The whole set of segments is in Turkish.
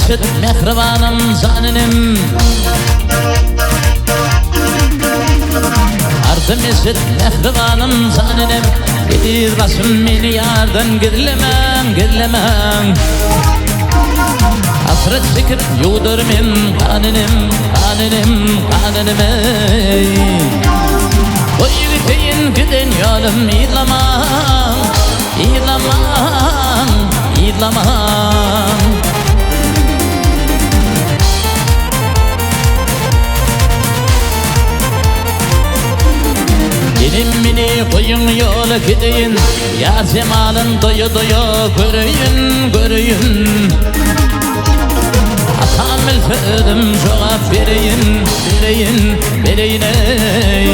mesut mehribanım zaninim Ardı mesut mehribanım zaninim Gelir başım beni yardan gerilemem Hasret çekip yudurmam kaninim ey O yürüteyin giden yolum İdlamam Gelin beni koyun yola gideyin Yar cemalın doyu görüyün Atam mülfedim cevap vereyim ey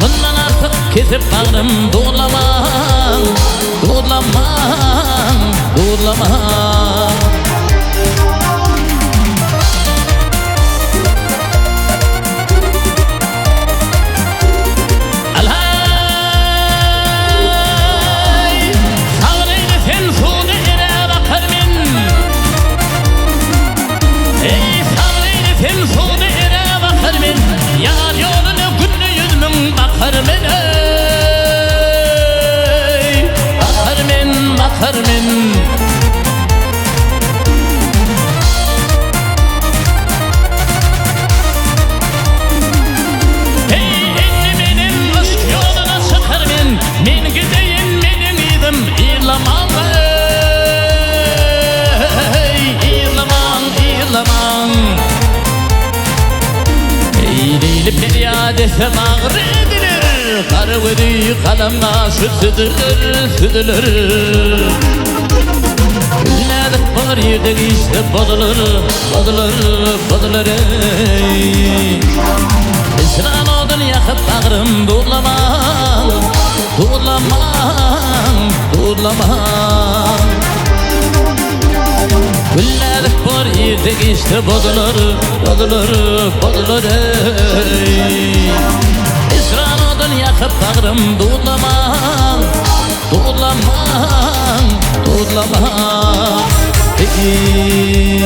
Bundan artık kesip bağrım doğulamam Yar yolunu günlü yüzümün bakar men ey bakar men Hey inni benim aşk yoluna çıkar men gideyim benim idim İrlamam Eğilip feryat etsem ağır edilir Karı ödü kalamla süzülür Ülmedik var yerdeki işte bozulur ey Esran odun yakıp bağrım doğulamam Gülledik var yerdeki işte bozulur ey Esran odun yakıp bağrım doğulamam Peki